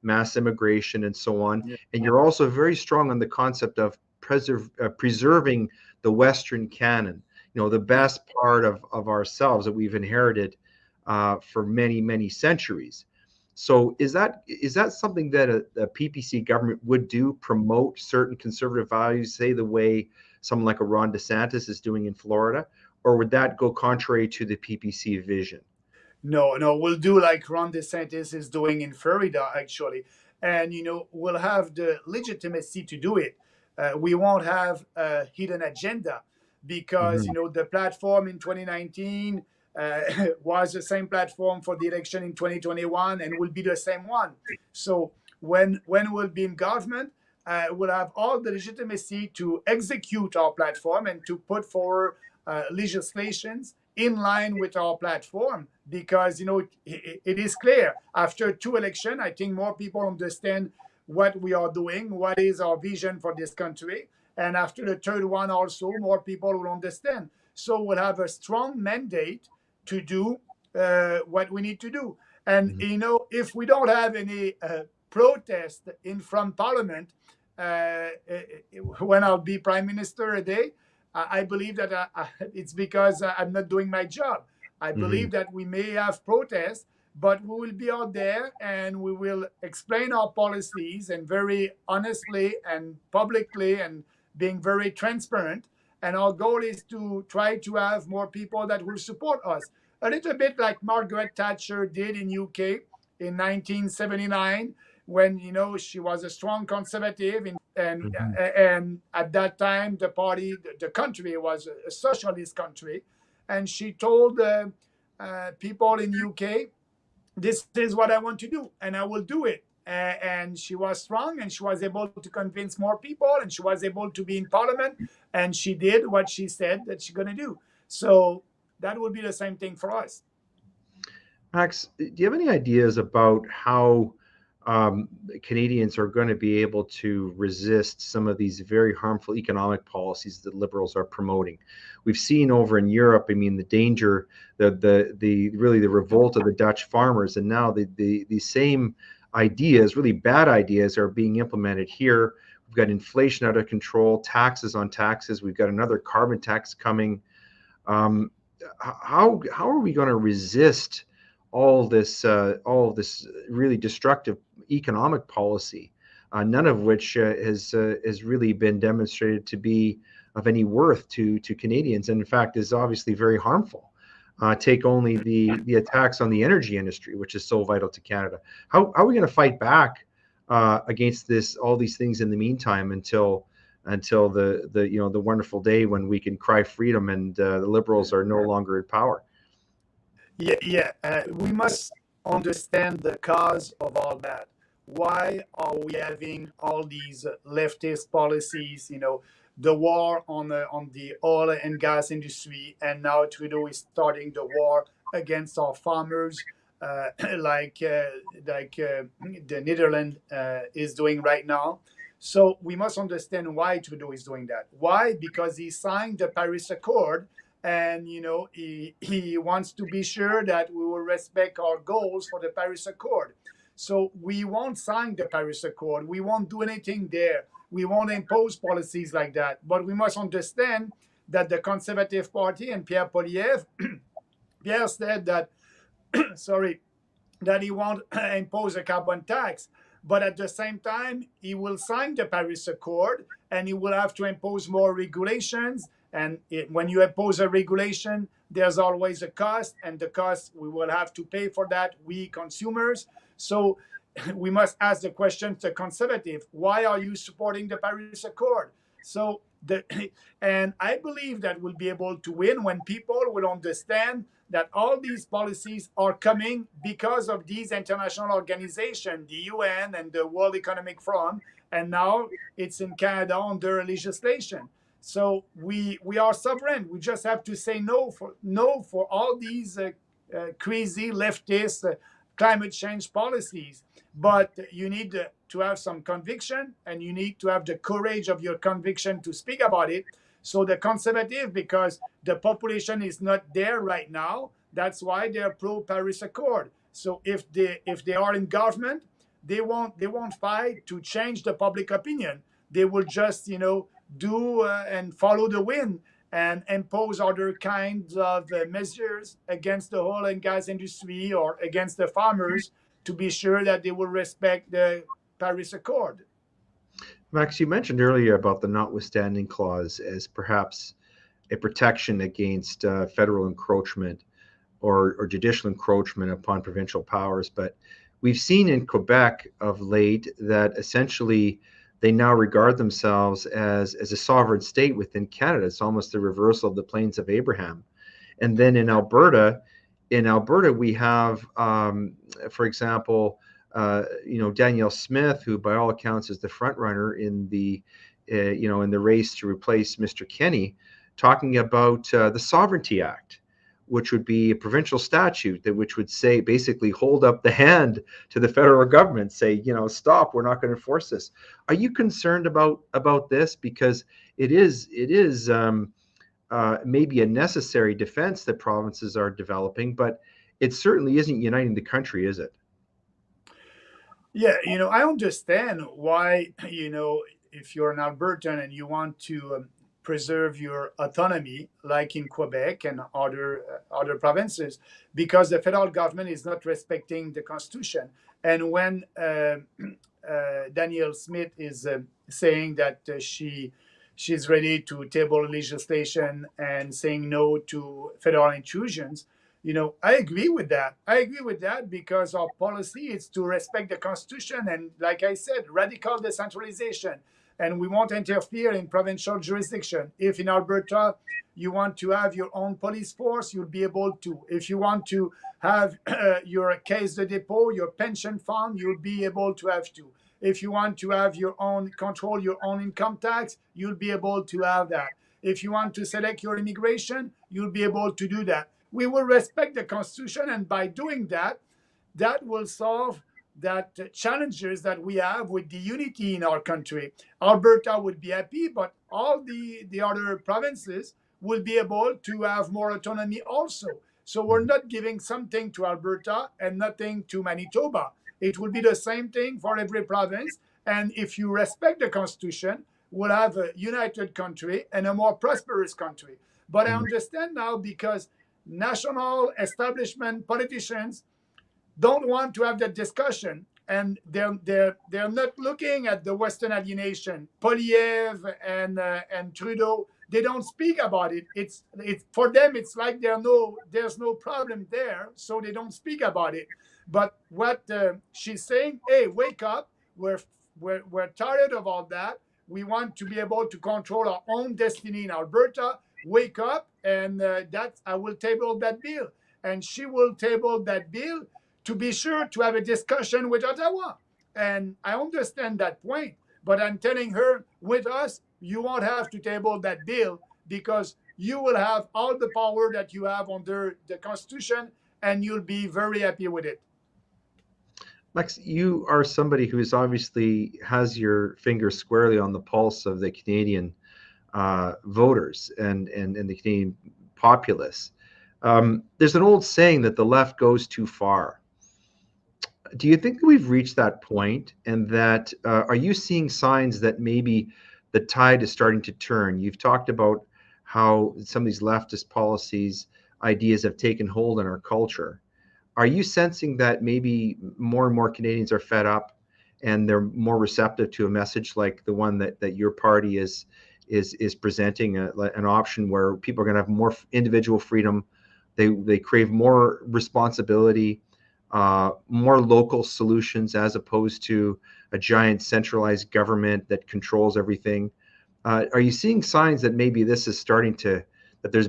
Speaker 1: mass immigration and so on,
Speaker 2: yeah,
Speaker 1: and you're also very strong on the concept of preserving the Western canon. The
Speaker 2: yeah.
Speaker 1: best part of ourselves that we've inherited for many, many centuries. So is that something that a PPC government would do? Promote certain conservative values, say the way someone like a Ron DeSantis is doing in Florida, or would that go contrary to the PPC vision?
Speaker 2: No, no, we'll do like Ron DeSantis is doing in Florida, actually. And, we'll have the legitimacy to do it. We won't have a hidden agenda because,
Speaker 1: Mm-hmm.
Speaker 2: the platform in 2019 was the same platform for the election in 2021 and will be the same one. So when we'll be in government, we'll have all the legitimacy to execute our platform and to put forward legislations in line with our platform because it is clear after two elections. I think more people understand what we are doing, what is our vision for this country, and after the third one also more people will understand. So we'll have a strong mandate to do what we need to do. And
Speaker 1: Mm-hmm.
Speaker 2: if we don't have any protest in from parliament when I'll be prime minister a day, I believe that it's because I'm not doing my job. I
Speaker 1: Mm-hmm.
Speaker 2: believe that we may have protests, but we will be out there and we will explain our policies and very honestly and publicly and being very transparent. And our goal is to try to have more people that will support us. A little bit like Margaret Thatcher did in UK in 1979 when she was a strong conservative
Speaker 1: Mm-hmm.
Speaker 2: and at that time the country was a socialist country, and she told people in UK, this is what I want to do and I will do it. And she was strong and she was able to convince more people and she was able to be in parliament and she did what she said that she's going to do. So that would be the same thing for us.
Speaker 1: Max, do you have any ideas about how Canadians are going to be able to resist some of these very harmful economic policies that Liberals are promoting? We've seen over in Europe, I mean, the danger, the really the revolt of the Dutch farmers, and now the same ideas, really bad ideas, are being implemented here. We've got inflation out of control, taxes on taxes. We've got another carbon tax coming. Um, how are we going to resist all of this really destructive economic policy? none of which has really been demonstrated to be of any worth to Canadians, and in fact is obviously very harmful. Take only the attacks on the energy industry, which is so vital to Canada. How are we going to fight back against all these things in the meantime until the wonderful day when we can cry freedom and the Liberals are no longer in power?
Speaker 2: Yeah, yeah. We must understand the cause of all that. Why are we having all these leftist policies? The war on the oil and gas industry, and now Trudeau is starting the war against our farmers, like the Netherlands is doing right now. So we must understand why Trudeau is doing that. Why? Because he signed the Paris Accord, and he wants to be sure that we will respect our goals for the Paris Accord. So we won't sign the Paris Accord. We won't do anything there. We won't impose policies like that. But we must understand that the Conservative Party and Pierre Poilievre, Pierre said that, sorry, that he won't impose a carbon tax. But at the same time, he will sign the Paris Accord, and he will have to impose more regulations. And when you impose a regulation, there's always a cost, and the cost we will have to pay for that, we consumers. So we must ask the question to conservative: why are you supporting the Paris Accord? So and I believe that we'll be able to win when people will understand that all these policies are coming because of these international organizations, the UN and the World Economic Forum, and now it's in Canada under legislation. So we are sovereign. We just have to say no for all these crazy leftist climate change policies. But you need to have some conviction, and you need to have the courage of your conviction to speak about it. So the conservative, because the population is not there right now, that's why they're pro Paris Accord. So if they are in government, they won't fight to change the public opinion. They will just do and follow the wind and impose other kinds of measures against the oil and gas industry or against the farmers to be sure that they will respect the Paris Accord.
Speaker 1: Max, you mentioned earlier about the notwithstanding clause as perhaps a protection against federal encroachment or judicial encroachment upon provincial powers. But we've seen in Quebec of late that essentially they now regard themselves as a sovereign state within Canada. It's almost the reversal of the Plains of Abraham. And then in Alberta, we have, for example, Danielle Smith, who by all accounts is the front runner in the in the race to replace Mr. Kenney, talking about the Sovereignty Act, which would be a provincial statute which would say basically hold up the hand to the federal government, say, stop, we're not going to enforce this. Are you concerned about this? Because it is maybe a necessary defense that provinces are developing, but it certainly isn't uniting the country, is it?
Speaker 2: Yeah, I understand why, if you're an Albertan and you want to preserve your autonomy, like in Quebec and other provinces, because the federal government is not respecting the Constitution. And when Danielle Smith is saying that she's ready to table legislation and saying no to federal intrusions, I agree with that. I agree with that because our policy is to respect the Constitution and, like I said, radical decentralization. And we won't interfere in provincial jurisdiction. If in Alberta you want to have your own police force, you'll be able to. If you want to have your caisse de dépôt, your pension fund, you'll be able to have to. If you want to have control your own income tax, you'll be able to have that. If you want to select your immigration, you'll be able to do that. We will respect the Constitution, and by doing that, that will solve that challenges that we have with the unity in our country. Alberta would be happy, but all the other provinces will be able to have more autonomy also. So we're not giving something to Alberta and nothing to Manitoba. It will be the same thing for every province. And if you respect the Constitution, we'll have a united country and a more prosperous country. But I understand now because national establishment politicians don't want to have that discussion. and they're not looking at the Western alienation. Poliev and Trudeau, they don't speak about it. It's for them. It's like there's no problem there, so they don't speak about it. But what she's saying, hey, wake up! We're tired of all that. We want to be able to control our own destiny in Alberta. Wake up, and that I will table that bill, and she will table that bill to be sure to have a discussion with Ottawa. And I understand that point, but I'm telling her, with us, you won't have to table that bill because you will have all the power that you have under the Constitution, and you'll be very happy with it.
Speaker 1: Max, you are somebody who is obviously has your finger squarely on the pulse of the Canadian voters and the Canadian populace. There's an old saying that the left goes too far. Do you think that we've reached that point, and that are you seeing signs that maybe the tide is starting to turn? You've talked about how some of these leftist policies, ideas have taken hold in our culture. Are you sensing that maybe more and more Canadians are fed up and they're more receptive to a message like the one that your party is presenting, an option where people are going to have more individual freedom, they crave more responsibility, more local solutions as opposed to a giant centralized government that controls everything? Are you seeing signs that maybe this is starting to, that there's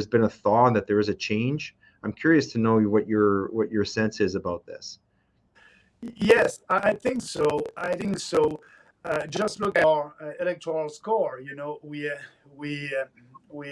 Speaker 1: been a thaw and that there is a change? I'm curious to know what your sense is about this.
Speaker 2: Yes, I think so. I think so. Just look at our electoral score. You know, we we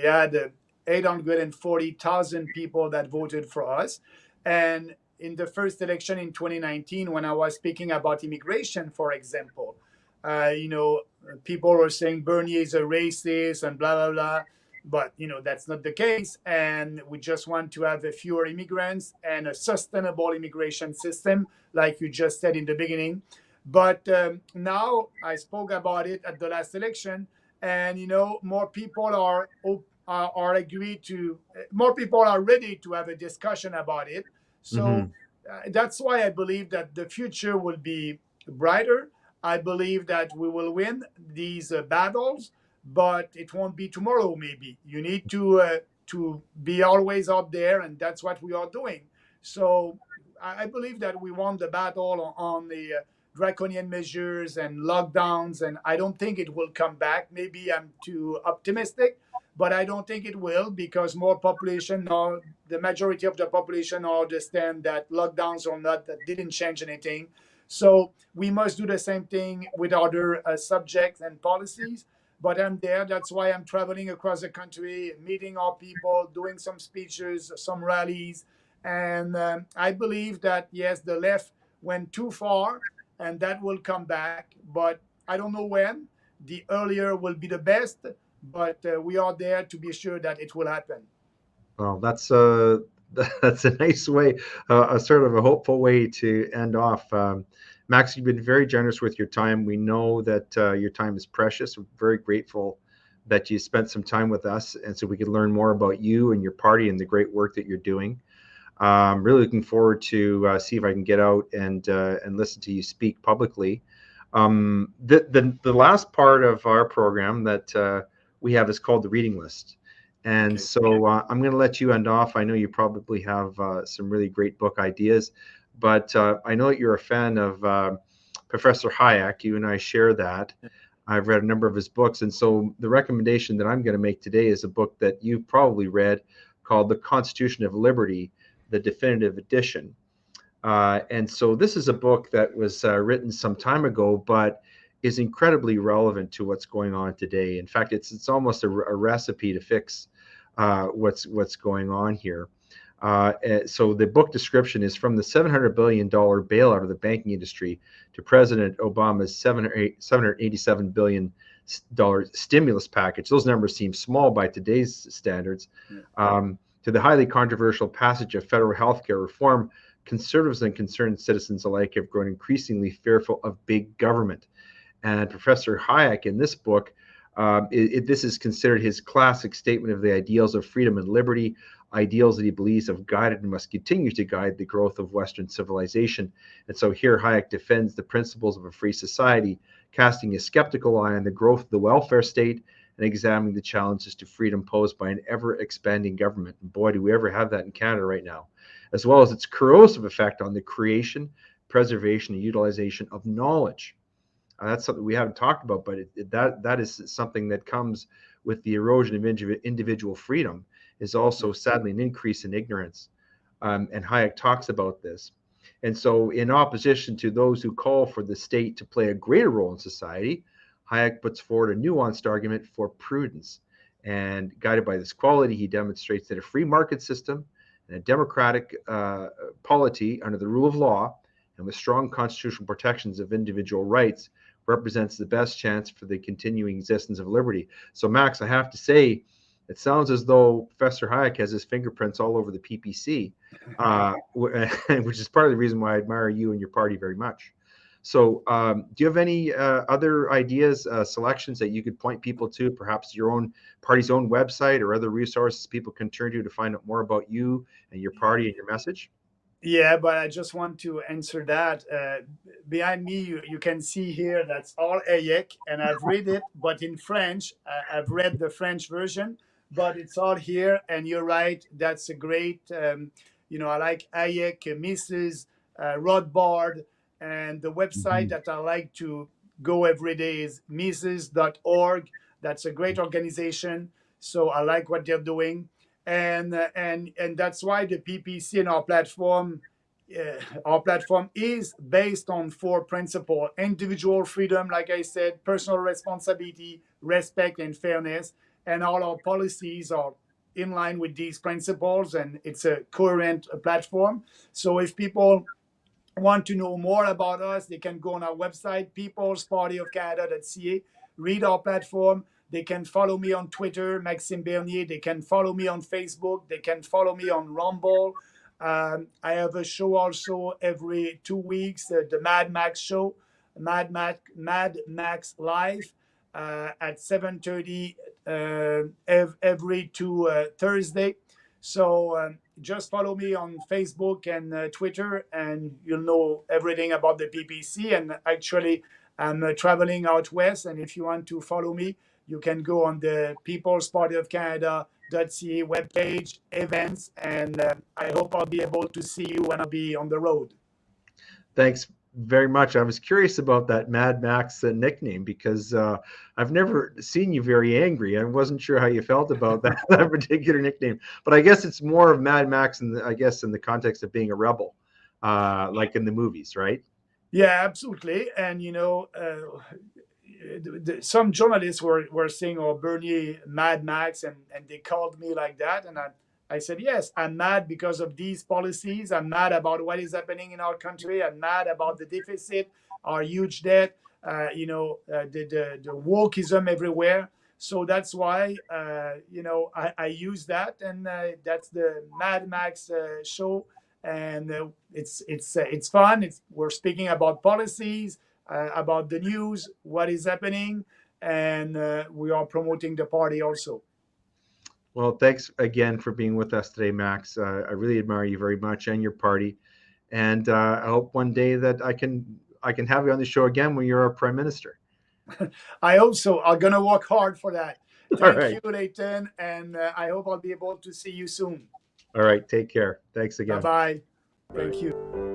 Speaker 2: had 840,000 people that voted for us, and in the first election in 2019, when I was speaking about immigration, for example, you know, people were saying Bernier is a racist and blah blah blah. But you know that's not the case, and we just want to have a fewer immigrants and a sustainable immigration system, like you just said in the beginning. But now I spoke about it at the last election, and you know more people are agreed to, more people are ready to have a discussion about it. So
Speaker 1: Mm-hmm.
Speaker 2: that's why I believe that the future will be brighter. I believe that we will win these battles, but it won't be tomorrow. Maybe you need to be always out there, and that's what we are doing. So I believe that we won the battle on the draconian measures and lockdowns, and I don't think it will come back. Maybe I'm too optimistic, but I don't think it will because more population now, the majority of the population understand that lockdowns or not, that didn't change anything. So we must do the same thing with other subjects and policies. But I'm there. That's why I'm traveling across the country, meeting our people, doing some speeches, some rallies. And I believe that, yes, the left went too far and that will come back. But I don't know when. The earlier will be the best. But we are there to be sure that it will happen.
Speaker 1: Well, that's a nice way, a sort of a hopeful way to end off. Max, you've been very generous with your time. We know that your time is precious. We're very grateful that you spent some time with us, and so we could learn more about you and your party and the great work that you're doing. Really looking forward to see if I can get out and listen to you speak publicly. The last part of our program that we have is called the reading list. And
Speaker 2: Okay.
Speaker 1: so I'm going to let you end off. I know you probably have some really great book ideas, but I know that you're a fan of Professor Hayek. You and I share that. I've read a number of his books. And so the recommendation that I'm going to make today is a book that you've probably read called The Constitution of Liberty, the definitive edition. And so this is a book that was written some time ago, but is incredibly relevant to what's going on today. In fact, it's almost a recipe to fix what's going on here. So the book description is from the $700 billion bailout of the banking industry to President Obama's $787 billion stimulus package. Those numbers seem small by today's standards. To the highly controversial passage of federal health care reform, conservatives and concerned citizens alike have grown increasingly fearful of big government. And Professor Hayek, in this book, this is considered his classic statement of the ideals of freedom and liberty, ideals that he believes have guided and must continue to guide the growth of Western civilization. And so here Hayek defends the principles of a free society, casting a skeptical eye on the growth of the welfare state and examining the challenges to freedom posed by an ever-expanding government. And boy, do we ever have that in Canada right now, as well as its corrosive effect on the creation, preservation, and utilization of knowledge. That's something we haven't talked about, but that is something that comes with the erosion of individual freedom, is also sadly an increase in ignorance. And Hayek talks about this. And so, in opposition to those who call for the state to play a greater role in society, Hayek puts forward a nuanced argument for prudence. And guided by this quality, he demonstrates that a free market system and a democratic polity under the rule of law and with strong constitutional protections of individual rights represents the best chance for the continuing existence of liberty. So, Max, I have to say, it sounds as though Professor Hayek has his fingerprints all over the PPC, which is part of the reason why I admire you and your party very much. So do you have any other ideas, selections that you could point people to, perhaps your own party's own website or other resources people can turn to find out more about you and your party and your message?
Speaker 2: Yeah, but I just want to answer that. Behind me, you can see here that's all Hayek, and I've read it, but in French. I've read the French version, but it's all here. And you're right, that's a great. I like Hayek, Mrs. Rothbard, and the website that I like to go every day is Mrs.org. That's a great organization. So I like what they're doing, and that's why the PPC and our platform is based on four principles: individual freedom, like I said, personal responsibility, respect, and fairness. And all our policies are in line with these principles, and it's a coherent platform. So if people want to know more about us, they can go on our website, peoplespartyofcanada.ca, read our platform. They can follow me on Twitter, Maxime Bernier. They can follow me on Facebook. They can follow me on Rumble. I have a show also every 2 weeks, the Mad Max show, Mad Max Live, at 7:30 every two Thursday. So just follow me on Facebook and Twitter, and you'll know everything about the PPC. And actually, I'm traveling out west, and if you want to follow me, you can go on the People's Party of Canada.ca webpage, events, and I hope I'll be able to see you when I'll be on the road.
Speaker 1: Thanks very much. I was curious about that Mad Max nickname because I've never seen you very angry. I wasn't sure how you felt about that particular nickname, but I guess it's more of Mad Max, in the context of being a rebel, like in the movies, right?
Speaker 2: Yeah, absolutely. And some journalists were saying, "Oh, Bernier, Mad Max," and they called me like that, and I said, "Yes, I'm mad because of these policies. I'm mad about what is happening in our country. I'm mad about the deficit, our huge debt, the wokeism everywhere." So that's why I use that, and that's the Mad Max show, and it's fun. We're speaking about policies, about the news, what is happening, and we are promoting the party also.
Speaker 1: Well, thanks again for being with us today, Max. I really admire you very much and your party, and I hope one day that I can have you on the show again when you're our prime minister.
Speaker 2: I hope so. I'm gonna work hard for that.
Speaker 1: All
Speaker 2: Thank
Speaker 1: right.
Speaker 2: you, Leighton, and I hope I'll be able to see you soon.
Speaker 1: All right. Take care. Thanks
Speaker 2: Bye
Speaker 1: again.
Speaker 2: bye.
Speaker 1: Bye.
Speaker 2: Thank you.